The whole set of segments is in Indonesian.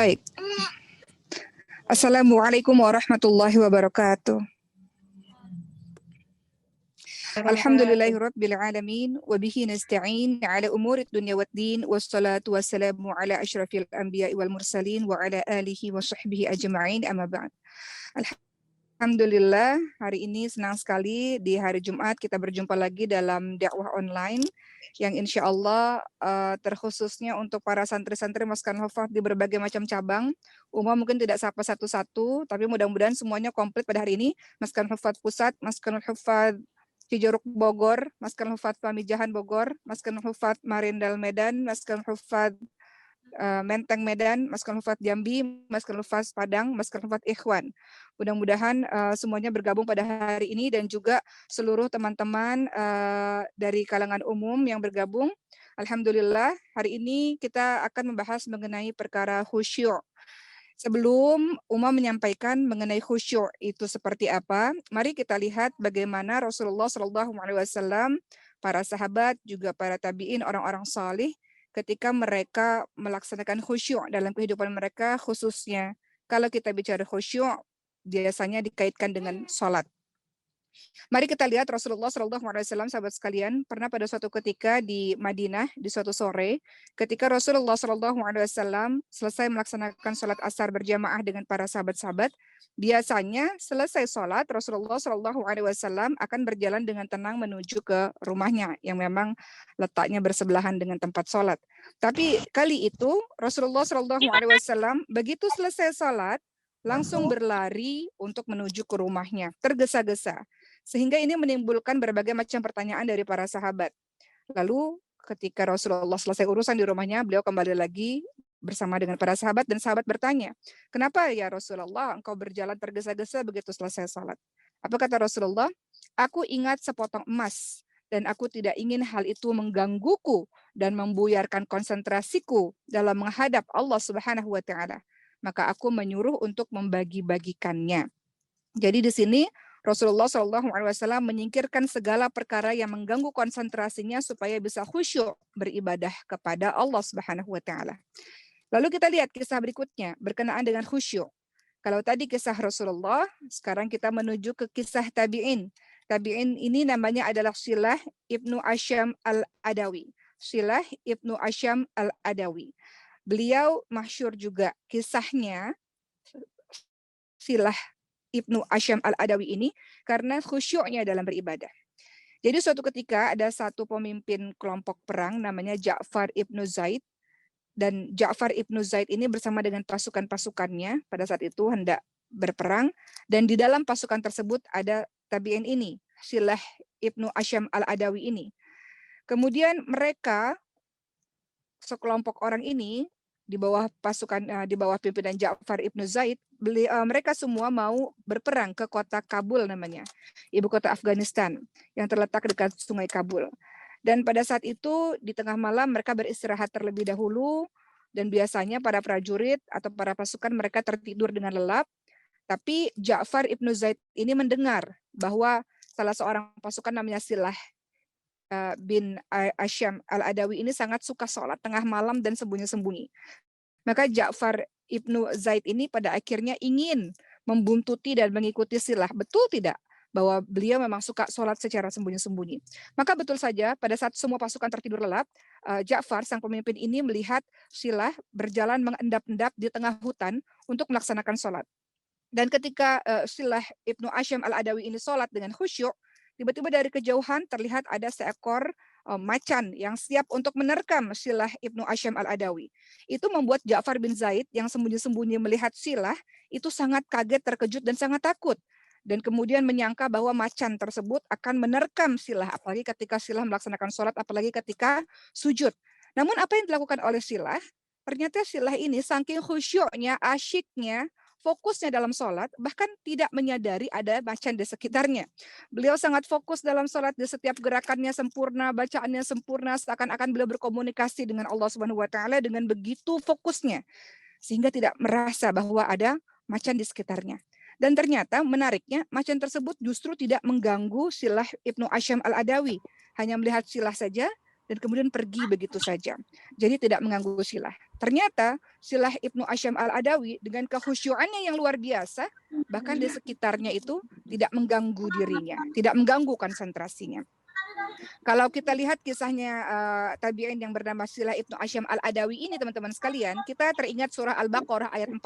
Baik. Assalamualaikum warahmatullahi wabarakatuh. Alhamdulillahirabbil alamin wa bihi nasta'in ala umurid dunya waddin wassalatu wassalamu ala asyrafil anbiya'i wal mursalin wa ala alihi wa sahbihi ajma'in amma ba'd. Alhamdulillah, hari ini senang sekali di hari Jumat kita berjumpa lagi dalam dakwah online yang insya Allah terkhususnya untuk para santri-santri Maskanul Hufadz di berbagai macam cabang. Umum mungkin tidak sapa satu-satu, tapi mudah-mudahan semuanya komplit pada hari ini. Maskanul Hufadz Pusat, Maskanul Hufadz Cijeruk Bogor, Maskanul Hufadz Pamijahan Bogor, Maskanul Hufadz Marindal Medan, Maskanul Hufadz Menteng Medan, Maskanul Hufadz Jambi, Maskanul Hufadz Padang, Maskanul Hufadz Ikhwan. Mudah-mudahan semuanya bergabung pada hari ini dan juga seluruh teman-teman dari kalangan umum yang bergabung. Alhamdulillah, hari ini kita akan membahas mengenai perkara khusyuk. Sebelum Uma menyampaikan mengenai khusyuk itu seperti apa, mari kita lihat bagaimana Rasulullah SAW, para sahabat, juga para tabi'in, orang-orang salih, ketika mereka melaksanakan khusyuk dalam kehidupan mereka, khususnya kalau kita bicara khusyuk, biasanya dikaitkan dengan sholat. Mari kita lihat Rasulullah SAW, sahabat sekalian, pernah pada suatu ketika di Madinah, di suatu sore, ketika Rasulullah SAW selesai melaksanakan sholat asar berjamaah dengan para sahabat-sahabat, biasanya selesai sholat, Rasulullah SAW akan berjalan dengan tenang menuju ke rumahnya, yang memang letaknya bersebelahan dengan tempat sholat. Tapi kali itu, Rasulullah SAW begitu selesai sholat, langsung berlari untuk menuju ke rumahnya, tergesa-gesa. Sehingga ini menimbulkan berbagai macam pertanyaan dari para sahabat. Lalu ketika Rasulullah selesai urusan di rumahnya, beliau kembali lagi bersama dengan para sahabat dan sahabat bertanya, kenapa ya Rasulullah engkau berjalan tergesa-gesa begitu selesai salat? Apa kata Rasulullah? Aku ingat sepotong emas dan aku tidak ingin hal itu menggangguku dan membuyarkan konsentrasiku dalam menghadap Allah Subhanahu wa taala. Maka aku menyuruh untuk membagi-bagikannya. Jadi di sini Rasulullah SAW menyingkirkan segala perkara yang mengganggu konsentrasinya supaya bisa khusyuk beribadah kepada Allah Subhanahu wa taala. Lalu kita lihat kisah berikutnya berkenaan dengan khusyuk. Kalau tadi kisah Rasulullah, sekarang kita menuju ke kisah tabi'in. Tabi'in ini namanya adalah Silah Ibnu Asyam Al-Adawi. Silah Ibnu Asyam Al-Adawi. Beliau masyhur juga kisahnya, Silah Ibnu Asyam Al-Adawi ini, karena khusyuknya dalam beribadah. Jadi suatu ketika ada satu pemimpin kelompok perang namanya Ja'far Ibnu Zaid. Dan Ja'far Ibnu Zaid ini bersama dengan pasukan-pasukannya pada saat itu hendak berperang. Dan di dalam pasukan tersebut ada tabi'in ini, Silah Ibnu Asyam Al-Adawi ini. Kemudian mereka, sekelompok orang ini, di bawah pasukan, di bawah pimpinan Ja'far Ibnu Zaid, mereka semua mau berperang ke kota Kabul namanya, ibu kota Afghanistan yang terletak dekat sungai Kabul. Dan pada saat itu di tengah malam mereka beristirahat terlebih dahulu dan biasanya para prajurit atau para pasukan mereka tertidur dengan lelap. Tapi Ja'far Ibnu Zaid ini mendengar bahwa salah seorang pasukan namanya Silah bin Asyam Al-Adawi ini sangat suka sholat tengah malam dan sembunyi-sembunyi. Maka Ja'far Ibnu Zaid ini pada akhirnya ingin membuntuti dan mengikuti Silah. Betul tidak? Bahwa beliau memang suka sholat secara sembunyi-sembunyi. Maka betul saja pada saat semua pasukan tertidur lelap, Ja'far sang pemimpin ini melihat Silah berjalan mengendap-endap di tengah hutan untuk melaksanakan sholat. Dan ketika Silah Ibnu Asyam Al-Adawi ini sholat dengan khusyuk, tiba-tiba dari kejauhan terlihat ada seekor macan yang siap untuk menerkam Silah Ibnu Asyam Al-Adawi. Itu membuat Ja'far bin Zaid yang sembunyi-sembunyi melihat Silah itu sangat kaget, terkejut, dan sangat takut. Dan kemudian menyangka bahwa macan tersebut akan menerkam Silah, apalagi ketika Silah melaksanakan sholat, apalagi ketika sujud. Namun apa yang dilakukan oleh Silah? Ternyata Silah ini saking khusyuknya, asyiknya, fokusnya dalam sholat, bahkan tidak menyadari ada macan di sekitarnya. Beliau sangat fokus dalam sholat, di setiap gerakannya sempurna, bacaannya sempurna, seakan-akan beliau berkomunikasi dengan Allah Subhanahu wa taala dengan begitu fokusnya, sehingga tidak merasa bahwa ada macan di sekitarnya. Dan ternyata menariknya macan tersebut justru tidak mengganggu Silah Ibnu Asyam Al-Adawi, hanya melihat Silah saja, dan kemudian pergi begitu saja. Jadi tidak mengganggu silah. Ternyata silah Ibnu Asyam Al-Adawi dengan kekhusyuannya yang luar biasa, bahkan di sekitarnya itu tidak mengganggu dirinya, tidak mengganggu konsentrasinya. Kalau kita lihat kisahnya tabi'in yang bernama Silah Ibnu Asyam Al-Adawi ini, teman-teman sekalian, kita teringat surah Al-Baqarah ayat 45.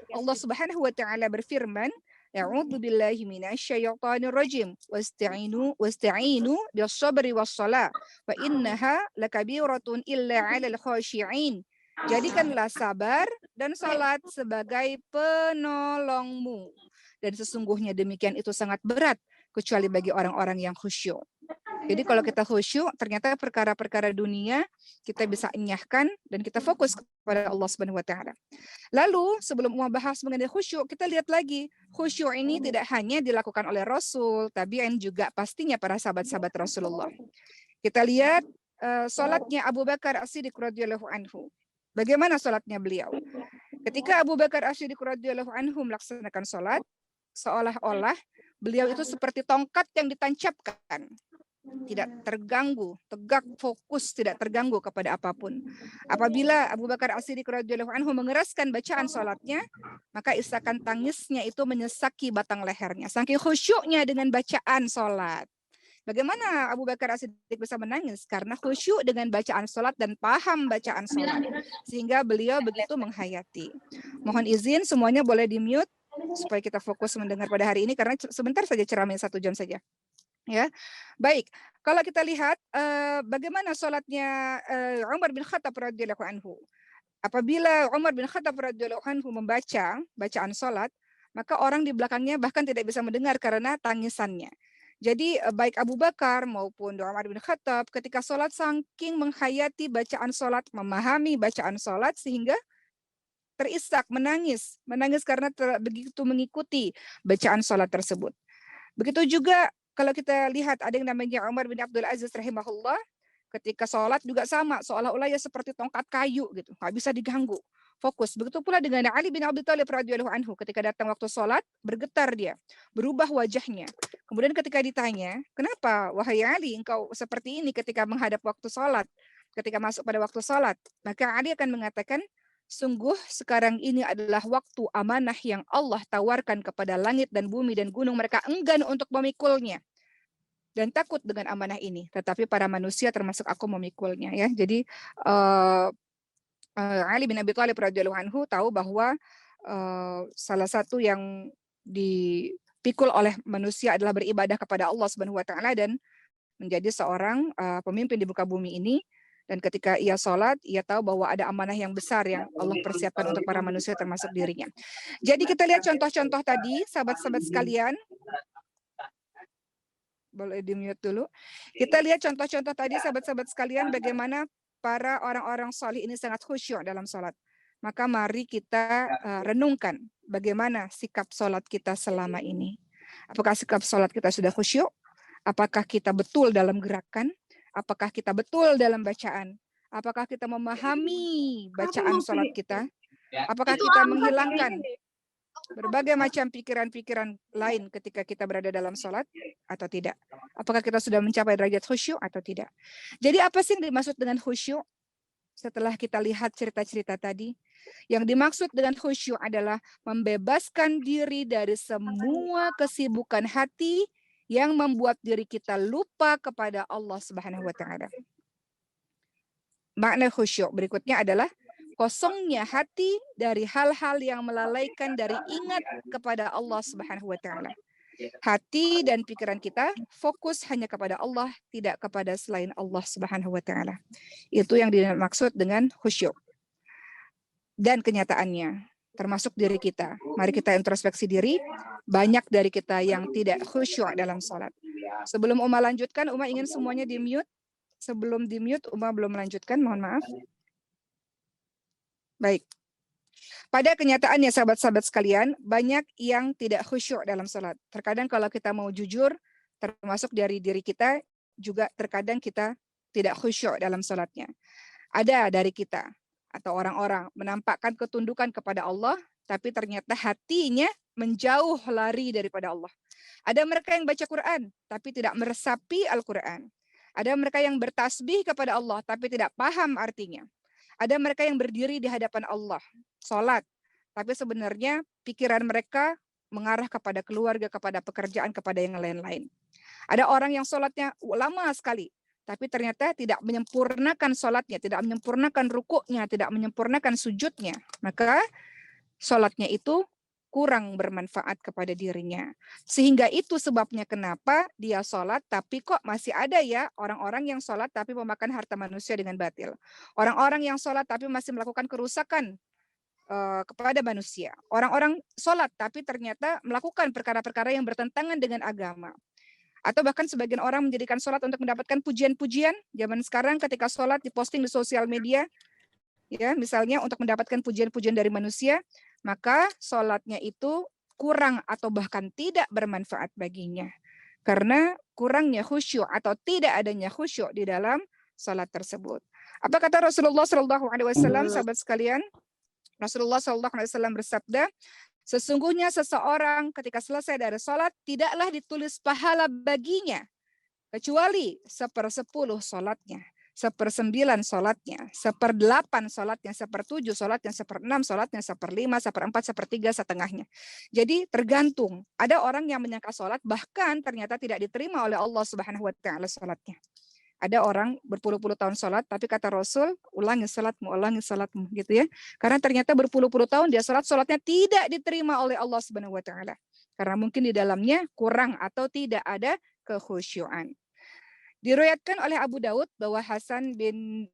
Allah Subhanahu wa taala berfirman, A'udzu billahi minasyaitonir rajim. Wasta'inu bis-sabri was-shalah wa innaha lakabiratun illa 'alal khashi'in. Jadikanlah sabar dan salat sebagai penolongmu. Dan sesungguhnya demikian itu sangat berat kecuali bagi orang-orang yang khusyuk. Jadi kalau kita khusyuk, ternyata perkara-perkara dunia kita bisa enyahkan dan kita fokus kepada Allah Subhanahu wa taala. Lalu sebelum bahas mengenai khusyuk, kita lihat lagi, khusyuk ini tidak hanya dilakukan oleh Rasul, tabi'in juga pastinya para sahabat-sahabat Rasulullah. Kita lihat salatnya Abu Bakar As-Siddiq radhiyallahu anhu. Bagaimana salatnya beliau? Ketika Abu Bakar As-Siddiq radhiyallahu anhu melaksanakan salat, seolah-olah beliau itu seperti tongkat yang ditancapkan. Tidak terganggu, tegak, fokus, tidak terganggu kepada apapun. Apabila Abu Bakar As-Siddiq radhiyallahu anhu mengeraskan bacaan salatnya, maka isakan tangisnya itu menyesaki batang lehernya. Saking khusyuknya dengan bacaan salat. Bagaimana Abu Bakar As-Siddiq bisa menangis? Karena khusyuk dengan bacaan salat dan paham bacaan salat. Sehingga beliau begitu menghayati. Mohon izin semuanya boleh di-mute supaya kita fokus mendengar pada hari ini karena sebentar saja ceramah 1 jam saja. Ya, baik. Kalau kita lihat bagaimana sholatnya Umar bin Khattab radhiyallahu anhu. Apabila Umar bin Khattab radhiyallahu anhu membaca bacaan sholat, maka orang di belakangnya bahkan tidak bisa mendengar karena tangisannya. Jadi baik Abu Bakar maupun Umar bin Khattab ketika sholat saking menghayati bacaan sholat, memahami bacaan sholat sehingga terisak, menangis karena begitu mengikuti bacaan sholat tersebut. Begitu juga kalau kita lihat ada yang namanya Umar bin Abdul Aziz rahimahullah, ketika sholat juga sama, seolah-olah ya seperti tongkat kayu gitu, nggak bisa diganggu, fokus. Begitu pula dengan Ali bin Abi Thalib radhiyallahu anhu, ketika datang waktu sholat, bergetar dia, berubah wajahnya. Kemudian ketika ditanya, kenapa wahai Ali engkau seperti ini ketika menghadap waktu sholat, ketika masuk pada waktu sholat, maka Ali akan mengatakan, sungguh sekarang ini adalah waktu amanah yang Allah tawarkan kepada langit dan bumi dan gunung. Mereka enggan untuk memikulnya dan takut dengan amanah ini. Tetapi para manusia termasuk aku memikulnya. Ya, jadi Ali bin Abi Thalib radhiyallahu anhu tahu bahwa salah satu yang dipikul oleh manusia adalah beribadah kepada Allah Subhanahu wa taala dan menjadi seorang pemimpin di muka bumi ini. Dan ketika ia sholat, ia tahu bahwa ada amanah yang besar yang Allah persiapkan untuk para manusia termasuk dirinya. Jadi kita lihat contoh-contoh tadi, sahabat-sahabat sekalian. Boleh di-mute dulu. Kita lihat contoh-contoh tadi, sahabat-sahabat sekalian, bagaimana para orang-orang salih ini sangat khusyuk dalam sholat. Maka mari kita renungkan bagaimana sikap sholat kita selama ini. Apakah sikap sholat kita sudah khusyuk? Apakah kita betul dalam gerakan? Apakah kita betul dalam bacaan? Apakah kita memahami bacaan sholat kita? Apakah kita menghilangkan berbagai macam pikiran-pikiran lain ketika kita berada dalam sholat atau tidak? Apakah kita sudah mencapai derajat khusyuk atau tidak? Jadi apa sih yang dimaksud dengan khusyuk? Setelah kita lihat cerita-cerita tadi, yang dimaksud dengan khusyuk adalah membebaskan diri dari semua kesibukan hati yang membuat diri kita lupa kepada Allah Subhanahu wa taala. Makna khusyuk berikutnya adalah kosongnya hati dari hal-hal yang melalaikan dari ingat kepada Allah Subhanahu wa taala. Hati dan pikiran kita fokus hanya kepada Allah, tidak kepada selain Allah Subhanahu wa taala. Itu yang dimaksud dengan khusyuk. Dan kenyataannya termasuk diri kita. Mari kita introspeksi diri. Banyak dari kita yang tidak khusyuk dalam sholat. Sebelum Uma lanjutkan, Uma ingin semuanya di-mute. Sebelum di-mute, Uma belum melanjutkan, mohon maaf. Baik. Pada kenyataannya, sahabat-sahabat sekalian, banyak yang tidak khusyuk dalam sholat. Terkadang kalau kita mau jujur, termasuk dari diri kita, juga terkadang kita tidak khusyuk dalam sholatnya. Ada dari kita atau orang-orang menampakkan ketundukan kepada Allah, tapi ternyata hatinya menjauh lari daripada Allah. Ada mereka yang baca Quran, tapi tidak meresapi Al-Quran. Ada mereka yang bertasbih kepada Allah tapi tidak paham artinya. Ada mereka yang berdiri di hadapan Allah, sholat, tapi sebenarnya pikiran mereka mengarah kepada keluarga, kepada pekerjaan, kepada yang lain-lain. Ada orang yang sholatnya lama sekali, tapi ternyata tidak menyempurnakan sholatnya, tidak menyempurnakan rukuknya, tidak menyempurnakan sujudnya. Maka sholatnya itu kurang bermanfaat kepada dirinya. Sehingga itu sebabnya kenapa dia sholat, tapi kok masih ada ya orang-orang yang sholat tapi memakan harta manusia dengan batil. Orang-orang yang sholat tapi masih melakukan kerusakan kepada manusia. Orang-orang sholat tapi ternyata melakukan perkara-perkara yang bertentangan dengan agama. Atau bahkan sebagian orang menjadikan sholat untuk mendapatkan pujian-pujian. Zaman sekarang ketika sholat diposting di sosial media, ya misalnya untuk mendapatkan pujian-pujian dari manusia, maka sholatnya itu kurang atau bahkan tidak bermanfaat baginya. Karena kurangnya khusyuk atau tidak adanya khusyuk di dalam sholat tersebut. Apa kata Rasulullah SAW, sahabat sekalian? Rasulullah SAW bersabda, sesungguhnya seseorang ketika selesai dari sholat, tidaklah ditulis pahala baginya, kecuali 1/10 sholatnya, 1/9 sholatnya, 1/8 sholatnya, 1/7 sholatnya, 1/6 sholatnya, 1/5, 1/4, 1/3 setengahnya. Jadi tergantung. Ada orang yang menyangka sholat bahkan ternyata tidak diterima oleh Allah Subhanahu wa taala sholatnya. Ada orang berpuluh-puluh tahun sholat, tapi kata Rasul, ulangi sholatmu, gitu ya. Karena ternyata berpuluh-puluh tahun dia sholatnya tidak diterima oleh Allah Subhanahu wa taala. Karena mungkin di dalamnya kurang atau tidak ada kekhusyuan. Diriwayatkan oleh Abu Daud bahwa Hasan bin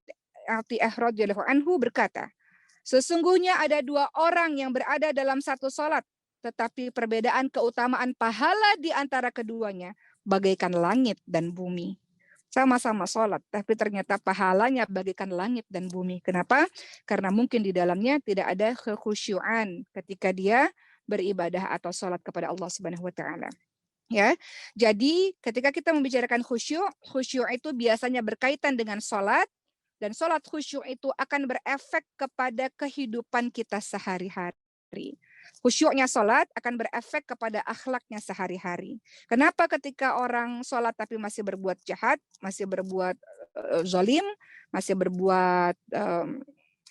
Atiyah radhiyallahu anhu berkata, sesungguhnya ada 2 orang yang berada dalam satu salat, tetapi perbedaan keutamaan pahala di antara keduanya bagaikan langit dan bumi. Sama-sama salat, tapi ternyata pahalanya bagaikan langit dan bumi. Kenapa? Karena mungkin di dalamnya tidak ada kekhusyuan ketika dia beribadah atau salat kepada Allah Subhanahu wa taala. Ya, jadi ketika kita membicarakan khusyuk itu biasanya berkaitan dengan sholat, dan sholat khusyuk itu akan berefek kepada kehidupan kita sehari-hari. Khusyuknya sholat akan berefek kepada akhlaknya sehari-hari. Kenapa ketika orang sholat tapi masih berbuat jahat, masih berbuat zalim, masih berbuat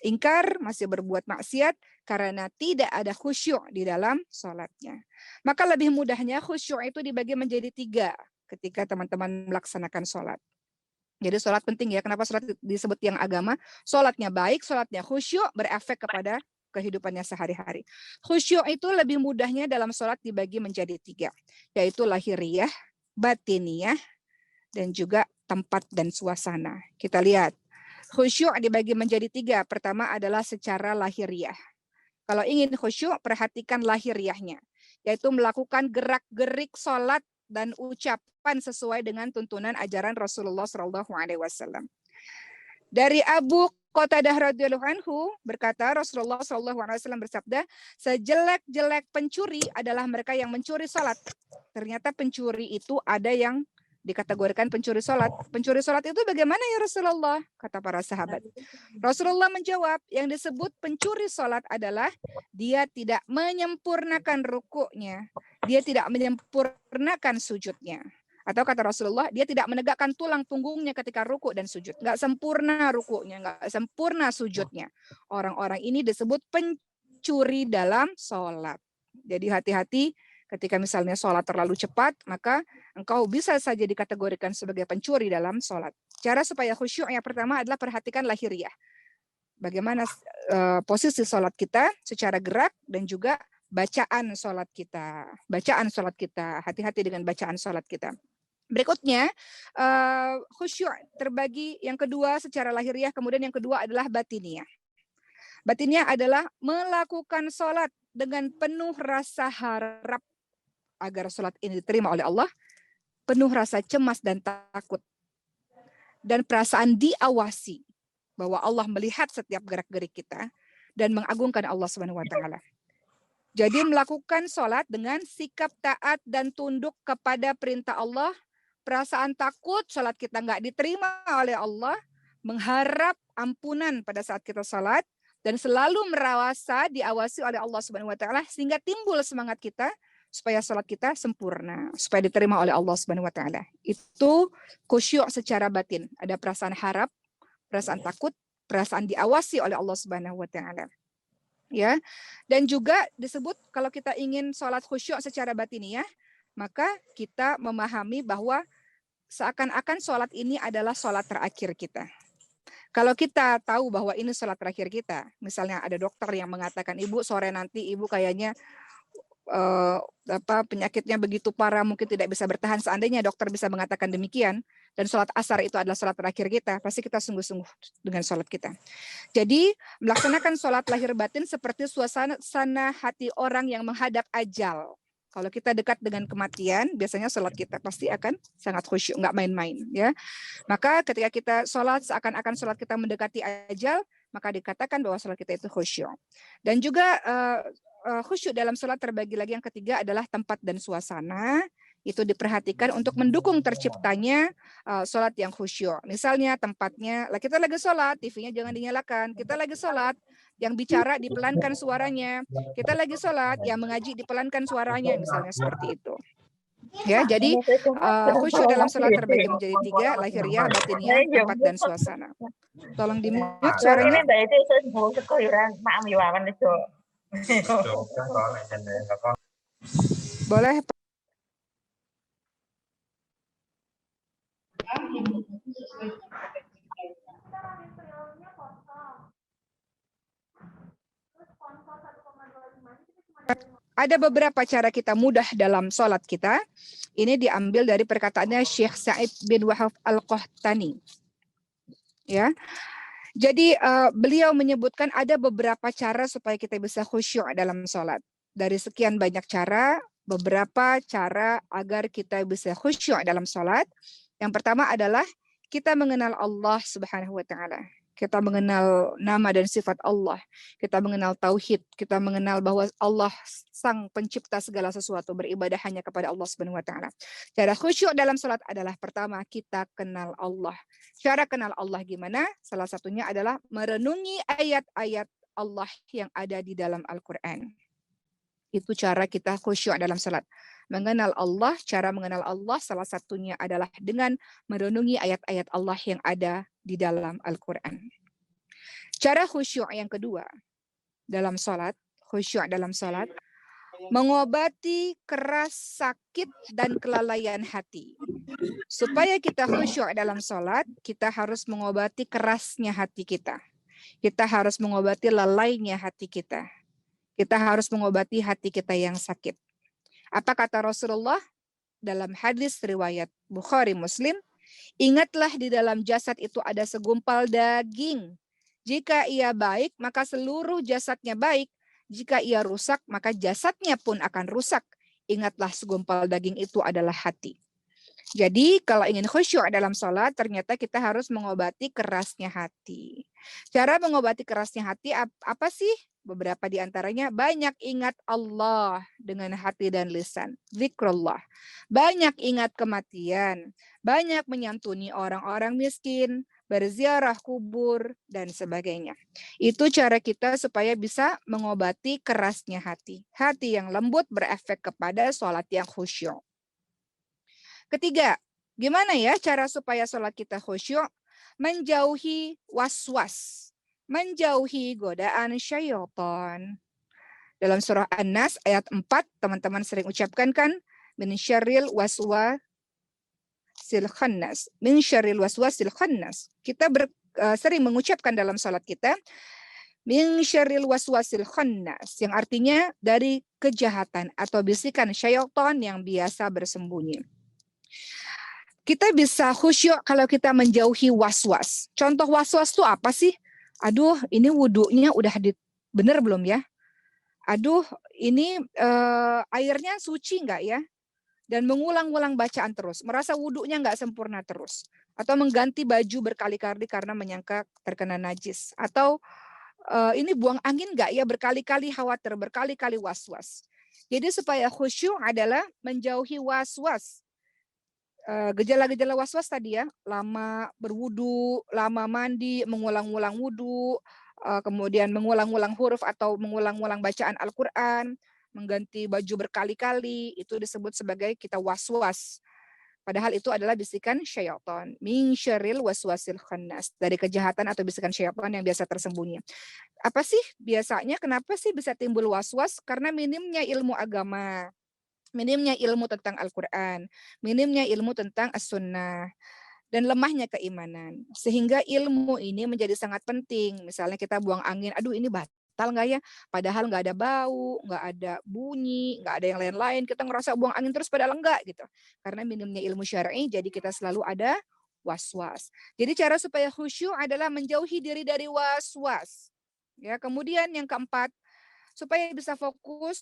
ingkar, masih berbuat maksiat, karena tidak ada khusyuk di dalam sholatnya. Maka lebih mudahnya khusyuk itu dibagi menjadi 3 ketika teman-teman melaksanakan sholat. Jadi sholat penting ya. Kenapa sholat disebut yang agama? Sholatnya baik, sholatnya khusyuk, berefek kepada kehidupannya sehari-hari. Khusyuk itu lebih mudahnya dalam sholat dibagi menjadi 3, yaitu lahiriah, batiniyah, dan juga tempat dan suasana. Kita lihat. Khusyuk dibagi menjadi 3. Pertama adalah secara lahiriah. Kalau ingin khusyuk, perhatikan lahiriahnya, yaitu melakukan gerak-gerik sholat dan ucapan sesuai dengan tuntunan ajaran Rasulullah SAW. Dari Abu Qatadah radhiyallahu anhu berkata, Rasulullah SAW bersabda, sejelek-jelek pencuri adalah mereka yang mencuri sholat. Ternyata pencuri itu ada yang dikategorikan pencuri sholat. Pencuri sholat itu bagaimana ya Rasulullah? Kata para sahabat. Rasulullah menjawab, yang disebut pencuri sholat adalah dia tidak menyempurnakan rukuknya, dia tidak menyempurnakan sujudnya. Atau kata Rasulullah, dia tidak menegakkan tulang punggungnya ketika rukuk dan sujud. Nggak sempurna rukuknya, nggak sempurna sujudnya. Orang-orang ini disebut pencuri dalam sholat. Jadi hati-hati ketika misalnya sholat terlalu cepat, maka engkau bisa saja dikategorikan sebagai pencuri dalam sholat. Cara supaya khusyuk yang pertama adalah perhatikan lahiriah. Bagaimana posisi sholat kita secara gerak dan juga bacaan sholat kita. Bacaan sholat kita, hati-hati dengan bacaan sholat kita. Berikutnya, khusyuk terbagi yang kedua secara lahiriah, kemudian yang kedua adalah batiniah. Batiniah adalah melakukan sholat dengan penuh rasa harap agar sholat ini diterima oleh Allah, penuh rasa cemas dan takut, dan perasaan diawasi bahwa Allah melihat setiap gerak-gerik kita dan mengagungkan Allah Subhanahu wa taala. Jadi melakukan sholat dengan sikap taat dan tunduk kepada perintah Allah, perasaan takut sholat kita nggak diterima oleh Allah, mengharap ampunan pada saat kita sholat, dan selalu merasa diawasi oleh Allah Subhanahu wa taala sehingga timbul semangat kita supaya salat kita sempurna, supaya diterima oleh Allah Subhanahu wa taala. Itu khusyuk secara batin. Ada perasaan harap, perasaan takut, perasaan diawasi oleh Allah Subhanahu wa taala. Ya. Dan juga disebut kalau kita ingin salat khusyuk secara batiniah, maka kita memahami bahwa seakan-akan salat ini adalah salat terakhir kita. Kalau kita tahu bahwa ini salat terakhir kita, misalnya ada dokter yang mengatakan, ibu sore nanti ibu kayaknya penyakitnya begitu parah, mungkin tidak bisa bertahan. Seandainya dokter bisa mengatakan demikian, dan salat asar itu adalah salat terakhir kita, pasti kita sungguh-sungguh dengan salat kita. Jadi melaksanakan salat lahir batin seperti suasana hati orang yang menghadap ajal. Kalau kita dekat dengan kematian, biasanya salat kita pasti akan sangat khusyuk, nggak main-main, ya. Maka ketika kita salat seakan-akan salat kita mendekati ajal, maka dikatakan bahwa salat kita itu khusyuk. Dan juga khusyuk dalam salat terbagi lagi yang ketiga adalah tempat dan suasana. Itu diperhatikan untuk mendukung terciptanya salat yang khusyuk. Misalnya tempatnya, kita lagi salat, TV-nya jangan dinyalakan. Kita lagi salat, yang bicara dipelankan suaranya. Kita lagi salat, yang mengaji dipelankan suaranya, misalnya seperti itu. Ya, jadi khusyuk dalam salat terbagi menjadi 3, lahiriah, batiniah, tempat dan suasana. Tolong di-mute suaranya. Ini Mbak itu sekuyuran Mak Miwawan itu. Boleh. Ada beberapa cara kita mudah dalam sholat kita. Ini diambil dari perkataannya Syekh Sa'id bin Wahab Al-Qahtani. Ya. Jadi beliau menyebutkan ada beberapa cara supaya kita bisa khusyuk dalam sholat. Dari sekian banyak cara, beberapa cara agar kita bisa khusyuk dalam sholat. Yang pertama adalah kita mengenal Allah Subhanahu wa taala. Kita mengenal nama dan sifat Allah. Kita mengenal tauhid. Kita mengenal bahwa Allah sang pencipta segala sesuatu, beribadah hanya kepada Allah Subhanahu wa taala. Cara khusyuk dalam salat adalah pertama kita kenal Allah. Cara kenal Allah gimana? Salah satunya adalah merenungi ayat-ayat Allah yang ada di dalam Al-Qur'an. Itu cara kita khusyuk dalam salat. Mengenal Allah, cara mengenal Allah salah satunya adalah dengan merenungi ayat-ayat Allah yang ada di dalam Al-Quran. Cara khusyuk yang kedua dalam salat, khusyuk dalam salat, mengobati keras sakit dan kelalaian hati. Supaya kita khusyuk dalam salat, kita harus mengobati kerasnya hati kita. Kita harus mengobati lalainya hati kita. Kita harus mengobati hati kita yang sakit. Apa kata Rasulullah dalam hadis riwayat Bukhari Muslim? Ingatlah di dalam jasad itu ada segumpal daging. Jika ia baik, maka seluruh jasadnya baik. Jika ia rusak, maka jasadnya pun akan rusak. Ingatlah segumpal daging itu adalah hati. Jadi kalau ingin khusyuk dalam sholat, ternyata kita harus mengobati kerasnya hati. Cara mengobati kerasnya hati apa sih? Beberapa di antaranya, banyak ingat Allah dengan hati dan lisan. Zikrullah. Banyak ingat kematian. Banyak menyantuni orang-orang miskin. Berziarah kubur, dan sebagainya. Itu cara kita supaya bisa mengobati kerasnya hati. Hati yang lembut berefek kepada sholat yang khusyuk. Ketiga, gimana ya cara supaya sholat kita khusyuk? Menjauhi was-was. Menjauhi godaan syaitan. Dalam surah An-Nas ayat 4, teman-teman sering ucapkan kan? Min syarril waswasil khannas. Min syarril waswasil khannas. Kita sering mengucapkan dalam sholat kita, min syarril waswasil khannas, yang artinya dari kejahatan atau bisikan syaitan yang biasa bersembunyi. Kita bisa khusyuk kalau kita menjauhi was-was. Contoh was-was itu apa sih? Aduh, ini wudhunya udah bener belum ya? Aduh, ini airnya suci nggak ya? Dan mengulang-ulang bacaan terus. Merasa wudhunya nggak sempurna terus. Atau mengganti baju berkali-kali karena menyangka terkena najis. Atau ini buang angin nggak ya? Berkali-kali khawatir, berkali-kali was-was. Jadi supaya khusyuk adalah menjauhi was-was. Gejala-gejala was-was tadi ya, lama berwudu, lama mandi, mengulang-ulang wudu, kemudian mengulang-ulang huruf atau mengulang-ulang bacaan Al-Quran, mengganti baju berkali-kali, itu disebut sebagai kita was-was. Padahal itu adalah bisikan syaitan. Min syarril waswasil khannas. Dari kejahatan atau bisikan syaitan yang biasa tersembunyi. Apa sih biasanya kenapa sih bisa timbul was-was? Karena minimnya ilmu agama, minimnya ilmu tentang Al-Quran, minimnya ilmu tentang As-Sunnah, dan lemahnya keimanan. Sehingga ilmu ini menjadi sangat penting. Misalnya kita buang angin, aduh ini batal nggak ya? Padahal nggak ada bau, nggak ada bunyi, nggak ada yang lain-lain. Kita ngerasa buang angin terus padahal enggak gitu. Karena minimnya ilmu syar'i, jadi kita selalu ada was-was. Jadi cara supaya khusyuk adalah menjauhi diri dari was-was. Ya, kemudian yang keempat, supaya bisa fokus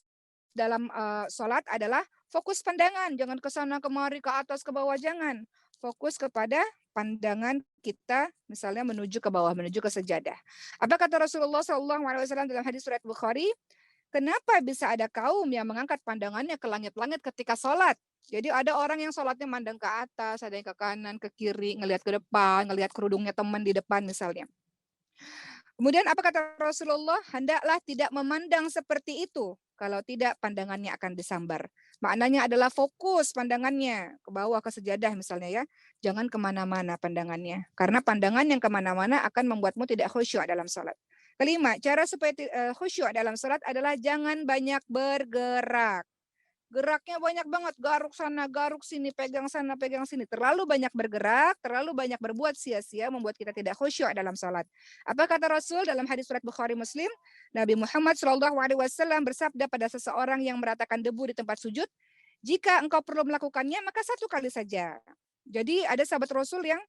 dalam sholat adalah fokus pandangan, jangan ke sana kemari, ke atas ke bawah, jangan. Fokus kepada pandangan kita, misalnya menuju ke bawah, menuju ke sejadah. Apa kata Rasulullah SAW dalam hadis surat Bukhari? Kenapa bisa ada kaum yang mengangkat pandangannya ke langit-langit ketika sholat? Jadi ada orang yang sholatnya mandang ke atas, ada yang ke kanan, ke kiri, ngelihat ke depan, ngelihat kerudungnya teman di depan misalnya. Kemudian apa kata Rasulullah? Hendaklah tidak memandang seperti itu. Kalau tidak, pandangannya akan disambar. Maknanya adalah fokus pandangannya ke bawah, ke sejadah misalnya ya. Jangan kemana-mana pandangannya. Karena pandangan yang kemana-mana akan membuatmu tidak khusyuk dalam sholat. Kelima, cara supaya khusyuk dalam sholat adalah jangan banyak bergerak. Geraknya banyak banget, garuk sana, garuk sini, pegang sana, pegang sini. Terlalu banyak bergerak, terlalu banyak berbuat sia-sia, membuat kita tidak khusyuk dalam salat. Apa kata Rasul dalam hadis surat Bukhari Muslim? Nabi Muhammad SAW bersabda pada seseorang yang meratakan debu di tempat sujud, jika engkau perlu melakukannya, maka satu kali saja. Jadi ada sahabat Rasul yang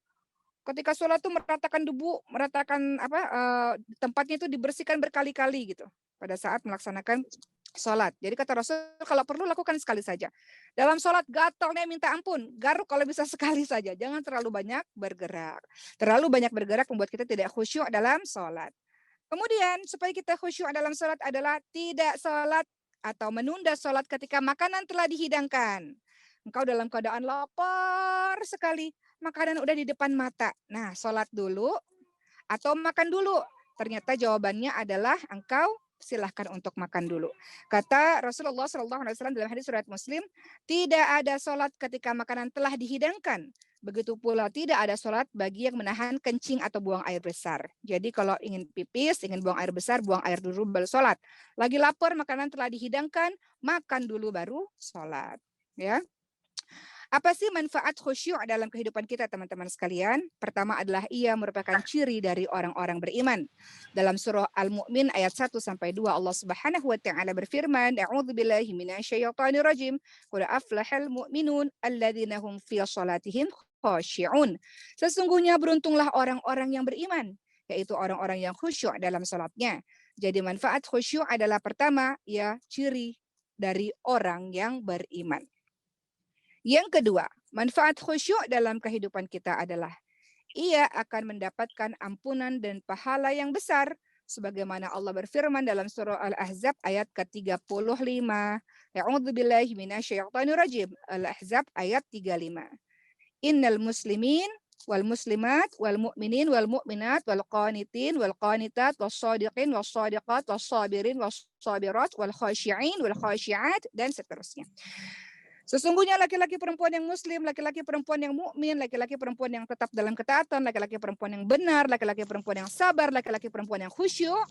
ketika sholat tuh meratakan debu, meratakan tempatnya itu dibersihkan berkali-kali gitu pada saat melaksanakan sholat. Jadi kata Rasul, kalau perlu lakukan sekali saja. Dalam sholat gatalnya minta ampun, garuk kalau bisa sekali saja. Jangan terlalu banyak bergerak. Terlalu banyak bergerak membuat kita tidak khusyuk dalam sholat. Kemudian supaya kita khusyuk dalam sholat adalah tidak sholat atau menunda sholat ketika makanan telah dihidangkan. Engkau dalam keadaan lapar sekali, makanan udah di depan mata. Nah, sholat dulu atau makan dulu. Ternyata jawabannya adalah engkau silahkan untuk makan dulu. Kata Rasulullah SAW dalam hadis surat Muslim, tidak ada sholat ketika makanan telah dihidangkan. Begitu pula tidak ada sholat bagi yang menahan kencing atau buang air besar. Jadi kalau ingin pipis, ingin buang air besar, buang air dulu baru sholat. Lagi lapar, makanan telah dihidangkan, makan dulu baru sholat. Ya. Apa sih manfaat khusyuk dalam kehidupan kita, teman-teman sekalian? Pertama adalah ia merupakan ciri dari orang-orang beriman. Dalam surah Al-Mu'min ayat 1 sampai 2 Allah Subhanahu wa taala berfirman, "A'udzubillahi minasyaitonirrajim. Qad aflahal mu'minun alladzina hum fi shalatihim khashi'un." Sesungguhnya beruntunglah orang-orang yang beriman, yaitu orang-orang yang khusyuk dalam salatnya. Jadi manfaat khusyuk adalah pertama, ya ciri dari orang yang beriman. Yang kedua, manfaat khusyuk dalam kehidupan kita adalah ia akan mendapatkan ampunan dan pahala yang besar sebagaimana Allah berfirman dalam surah Al-Ahzab ayat ke-35. A'udzubillahi minasyaitonirrajim. Al-Ahzab ayat 35. Innal muslimin wal muslimat wal mu'minin wal mu'minat wal qanitin wal qanitat was shadiqin was shadiqat was sabirin was sabirat wal khashi'in wal khashi'at dan seterusnya. Sesungguhnya laki-laki perempuan yang muslim, laki-laki perempuan yang mukmin, laki-laki perempuan yang tetap dalam ketaatan, laki-laki perempuan yang benar, laki-laki perempuan yang sabar, laki-laki perempuan yang khusyuk,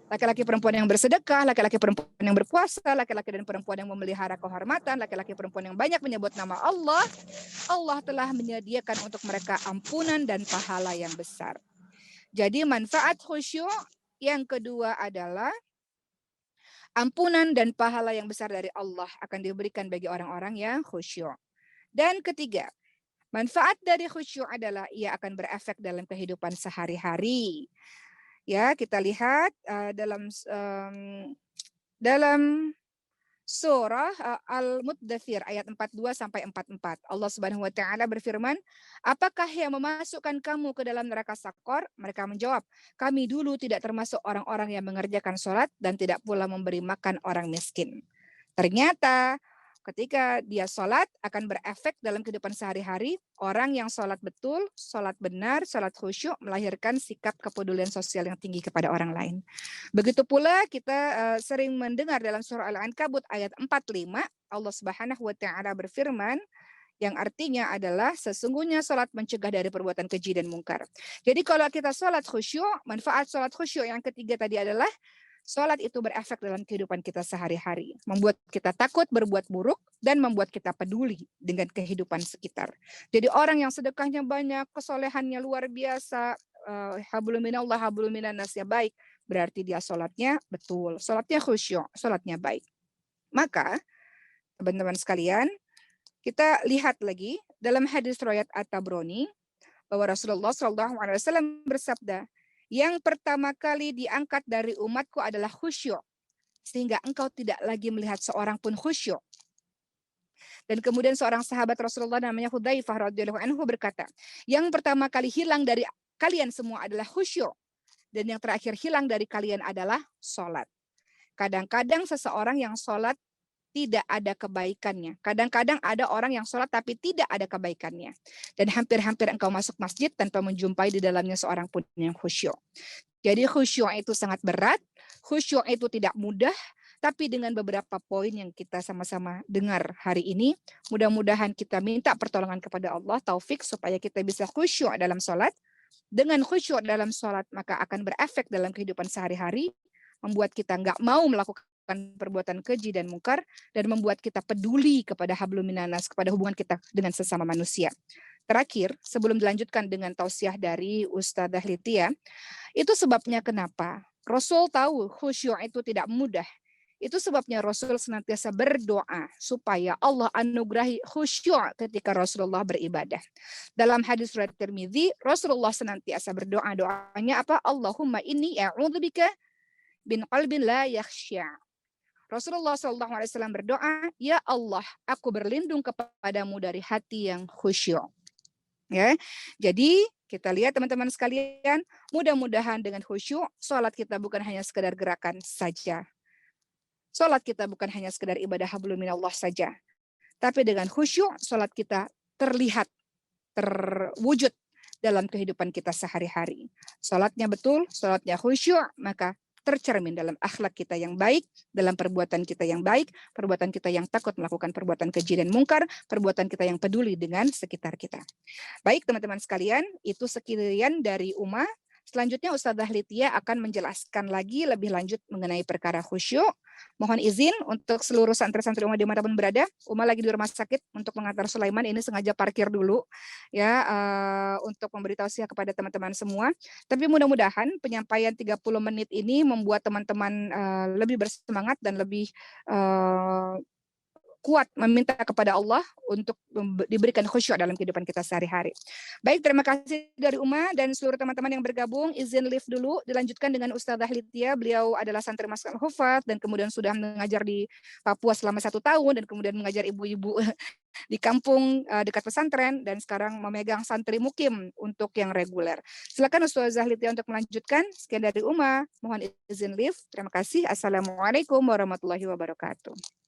laki-laki perempuan yang bersedekah, laki-laki perempuan yang berpuasa, laki-laki dan perempuan yang memelihara kehormatan, laki-laki perempuan yang banyak menyebut nama Allah, Allah telah menyediakan untuk mereka ampunan dan pahala yang besar. Jadi manfaat khusyuk yang kedua adalah ampunan dan pahala yang besar dari Allah akan diberikan bagi orang-orang yang khusyuk. Dan ketiga, manfaat dari khusyuk adalah ia akan berefek dalam kehidupan sehari-hari. Ya, kita lihat dalam surah Al-Muddathir ayat 42 sampai 44. Allah Subhanahu wa taala berfirman, "Apakah yang memasukkan kamu ke dalam neraka Sakor?" Mereka menjawab, "Kami dulu tidak termasuk orang-orang yang mengerjakan sholat dan tidak pula memberi makan orang miskin." Ternyata Ketika dia sholat akan berefek dalam kehidupan sehari-hari. Orang yang sholat betul, sholat benar, sholat khusyuk melahirkan sikap kepedulian sosial yang tinggi kepada orang lain. Begitu pula kita sering mendengar dalam surah Al-Ankabut ayat 45, Allah Subhanahu wa taala berfirman yang artinya adalah sesungguhnya sholat mencegah dari perbuatan keji dan mungkar. Jadi kalau kita sholat khusyuk, manfaat sholat khusyuk yang ketiga tadi adalah sholat itu berefek dalam kehidupan kita sehari-hari. Membuat kita takut berbuat buruk dan membuat kita peduli dengan kehidupan sekitar. Jadi orang yang sedekahnya banyak, kesolehannya luar biasa, hablum minallah, hablum minannas ya baik, berarti dia sholatnya betul, sholatnya khusyuk, sholatnya baik. Maka teman-teman sekalian, kita lihat lagi dalam hadis riwayat At-Tabrani bahwa Rasulullah SAW bersabda, yang pertama kali diangkat dari umatku adalah khusyuk, sehingga engkau tidak lagi melihat seorang pun khusyuk. Dan kemudian seorang sahabat Rasulullah namanya Hudzaifah radhiyallahu anhu berkata, yang pertama kali hilang dari kalian semua adalah khusyuk, dan yang terakhir hilang dari kalian adalah sholat. Kadang-kadang seseorang yang sholat tidak ada kebaikannya. Kadang-kadang ada orang yang sholat tapi tidak ada kebaikannya. Dan hampir-hampir engkau masuk masjid tanpa menjumpai di dalamnya seorang pun yang khusyuk. Jadi khusyuk itu sangat berat, khusyuk itu tidak mudah, tapi dengan beberapa poin yang kita sama-sama dengar hari ini, mudah-mudahan kita minta pertolongan kepada Allah, taufik supaya kita bisa khusyuk dalam sholat. Dengan khusyuk dalam sholat, maka akan berefek dalam kehidupan sehari-hari, membuat kita nggak mau melakukan perbuatan keji dan mungkar, dan membuat kita peduli kepada hablum minannas, kepada hubungan kita dengan sesama manusia. Terakhir, sebelum dilanjutkan dengan tausiah dari Ustadzah Litia, itu sebabnya kenapa Rasul tahu khusyuk itu tidak mudah. Itu sebabnya Rasul senantiasa berdoa supaya Allah anugerahi khusyuk ketika Rasulullah beribadah. Dalam hadis riwayat Tirmidzi, Rasulullah senantiasa berdoa, doanya apa? Allahumma inni a'udzubika bin qalbin la yakhsha. Rasulullah SAW berdoa, ya Allah, aku berlindung kepadamu dari hati yang khusyuk. Ya, jadi kita lihat teman-teman sekalian, mudah-mudahan dengan khusyuk, sholat kita bukan hanya sekedar gerakan saja. Sholat kita bukan hanya sekedar ibadah hablum minallah saja. Tapi dengan khusyuk, sholat kita terlihat, terwujud dalam kehidupan kita sehari-hari. Sholatnya betul, sholatnya khusyuk, maka tercermin dalam akhlak kita yang baik, dalam perbuatan kita yang baik, perbuatan kita yang takut melakukan perbuatan keji dan mungkar, perbuatan kita yang peduli dengan sekitar kita. Baik teman-teman sekalian, itu sekian dari Uma. Selanjutnya Ustadzah Litia akan menjelaskan lagi lebih lanjut mengenai perkara khusyuk. Mohon izin untuk seluruh santri-santri Uma dimanapun berada. Uma lagi di rumah sakit untuk mengantar Sulaiman. Ini sengaja parkir dulu ya untuk memberi tausiah kepada teman-teman semua. Tapi mudah-mudahan penyampaian 30 menit ini membuat teman-teman lebih bersemangat dan lebih kuat meminta kepada Allah untuk diberikan khusyuk dalam kehidupan kita sehari-hari. Baik, terima kasih dari Uma dan seluruh teman-teman yang bergabung. Izin live dulu, dilanjutkan dengan Ustadzah Litia. Beliau adalah santri Masjid Al-Hufat dan kemudian sudah mengajar di Papua selama 1 tahun dan kemudian mengajar ibu-ibu di kampung dekat pesantren dan sekarang memegang santri mukim untuk yang reguler. Silakan Ustadzah Litia untuk melanjutkan. Sekian dari Uma. Mohon izin live. Terima kasih. Assalamualaikum warahmatullahi wabarakatuh.